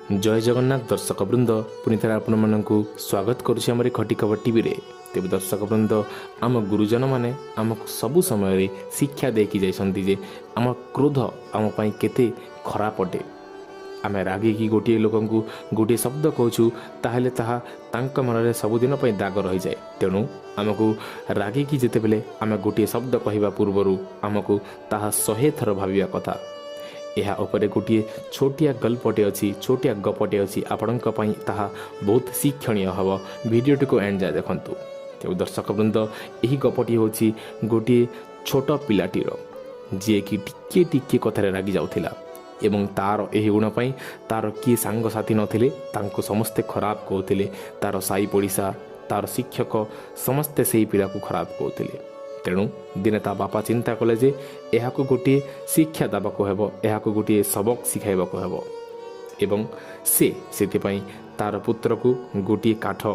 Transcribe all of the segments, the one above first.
जय जगन्नाथ दर्शक वृंद पुणी थे आपण मानक स्वागत करुच्ची आम खटी खबर टीवी रे। तेज दर्शक वृंद आम गुरुजन मैंने आमको सबु समय शिक्षा देकी जाइछन्ति जे आम क्रोध आम पाई केते खराब अटे। आम रागिकी गोटे लोक गोटे शब्द कहूँ ताहले ताहा तांका मन सबुदिन दाग रही जाए। तेणु आमको रागिकी जिते बेले आम गोटे शब्द कहवा पूर्वर आमको ताहा 100 थर भाविया कथा। यह उपरे गोटे छोटिया गल्पटे अच्छी छोटिया गपटे अच्छी आपण ताहा बहुत शिक्षणीय हम। भिडियोटी को एंड जाए देखु। तेज दर्शक वृंद यही गपटी हूँ गोटे छोट पिलाटीर जी कि टिके टिके कथार रागी जाऊला एवं तार यही गुण पाई तार किए सांगसाथी नथिले तांको समस्ते खराब कहते। तार साई पड़िशा तार शिक्षक समस्ते से पिला को खराब कहते। तेणु दिने ता बापा चिंता कले जे एहाको गोटे शिक्षा देवाक हेब, एहाको गोटे सबक शिखाइबाक हेब एवं से तार पुत्र को गोटे काठ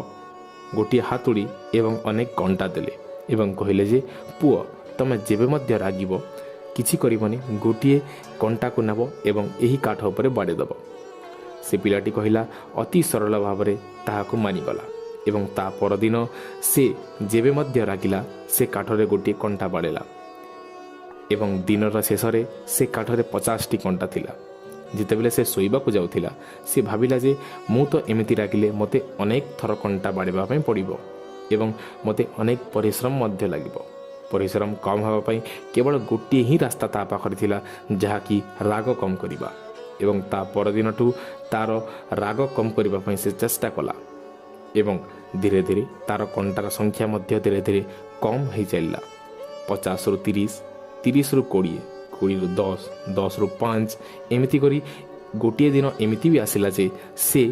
गोटे हातुड़ी एवं अनेक कंटा देले एवं कहले जे पुओ तमे जेबे मध्य रागिबो किछि करिबनी, गोटे कंटा को नेब एवं एही काठ उपरे बाड़े देब। से पिलाटी कहिला अति सरल भावरे ताहाको मानिगला एवं ता परदिन से जेबे मध्य रागिला से काठरे गोटे कंटा बाड़ेला एवं दिनर शेषरे से काठरे 50टी कंटा थिला। जितेबेले से शोइबाकू जाउथिला से भाविला जे मु तो एमिति रागिले मते अनेक थर कंटा बाड़ेबा पई पड़िबो एवं मते अनेक परिश्रम मध्य लागिबो। परिश्रम कम हवा पई केवल गोटे ही रास्ता ता पाखरे थिला जहा कि राग कम करिबा एवं ता परदिनटू तार राग कम करिबा पई से चेष्टा कला एवं धीरे धीरे तार कंटार संख्या मध्य धीरे धीरे कम हो चलला। 50 रु 30, 30 रु 20, 20 रु 10, 10 रु 5 एमिति करी गोटे दिन एमिति भी आसिला जे से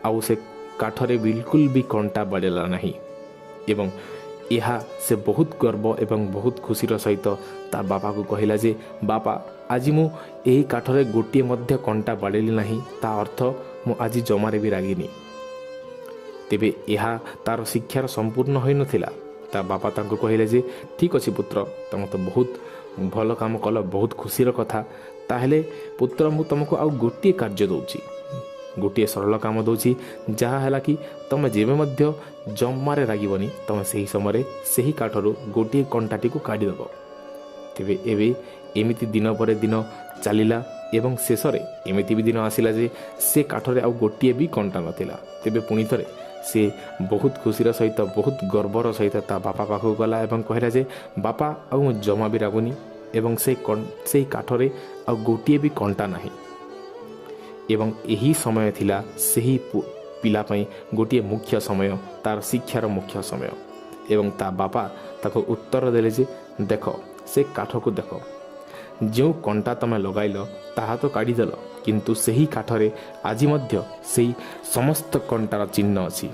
आउ से काठरे बिल्कुल भी कंटा बाड़ेला नहीं एवं यह से बहुत गर्व एवं बहुत खुशीर सहित तार बापा को कहला जे बापा आज मु एही काठरे गोटे मध्य कंटा बाड़ेली नहीं, ता अर्थ मु आज जमारे भी रागिनी। तेबे यह तार शिक्षार संपूर्ण हो नथिला। ता बापा तांको कहले जे ठीक अछि पुत्र, तुम तो बहुत भल काम कल, बहुत खुशीर कथा। ताहले पुत्र मु तुमको आउ गोटे कार्य दउची, गोटे सरल काम दउची जहा हैला कि तुम जेबे मध्य जम्मारे रागिबनी तुम सही समय सही काठरू गोटे कंटाटी को काढ़ी देब। तेबे एबे एमिति दिन पर दिन चलिला एवं शेषरे एमिति भी दिन आसिला जे से काठरे आउ गोटे भी कंटा नथिला। तेबे पुणी थरे से बहुत खुशीर सहित बहुत गर्वर सहित ता बापा पाखु गला एवं कहला जे बापा आउ जमा भी रागुनी एवं से काठरे आउ गोटे भी कंटा नहीं। एवं यही समय थिला सही पिला पई गोटे मुख्य समय, तार शिक्षार मुख्य समय एवं ता बापा ताको उत्तर देले जे देख से काठ को देख, जो कंटा तमे लगाइल ताहा तो काढ़ी देल किंतु सही काठरे आज मध्य सही समस्त कंटार चिन्ह अछि।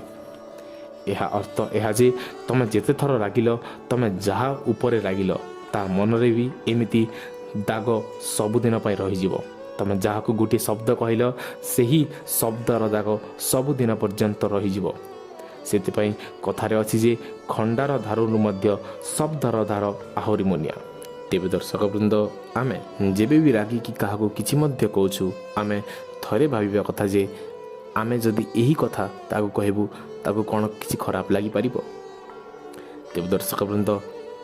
यह अर्थ यह जे तमे जेते थर रागिल तमे जहा उपरे रागिल तार मनरे भी एमिति दाग सबुदिन पई रही जिवो। तमे जहा को गोटे शब्द कहल सही शब्दर दाग सबुदिन पर्यंत रही जिवो। सेतिपई कथारे अछि जे खंडार धारुनु मध्य शब्दर धार आहुरी मुनिया। तेबे दर्शक वृंद आमे जेबे भी रागी कि काहाको किछि मध्य कहूँ आमे थरे भाविबा कथा जे आमे जदि यही कथा ताको कहबू ताको कौन किछि खराब लागि पारिबो। तेबे दर्शक वृंद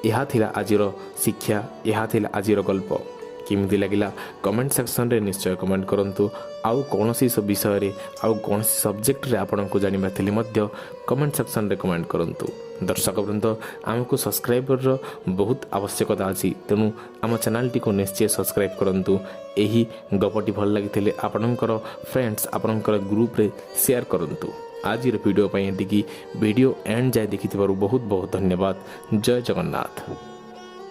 यह थिला आजिर शिक्षा, यह थिला आजिर गल्प। किमिति लागिला कमेंट सेक्शन रे निश्चय कमेंट करंतु। आउ कोनोसी विषय रे आउ कोनोसी सब्जेक्ट रे आपन को जानिबा थिले मध्य कमेंट सेक्शन रे कमेंट करंतु। दर्शक वृंद आमको सब्सक्राइबर बहुत आवश्यकता अछि, तेणु आम चैनल टी को निश्चय सब्सक्राइब करंतु। एही गपटी भल लागिथिले आपनकर फ्रेंड्स आपनकर ग्रुप रे शेयर करंतु। आज वीडियो पई एंटिकी वीडियो एंड जाय देखिथिबारु बहुत बहुत धन्यवाद। जय जगन्नाथ।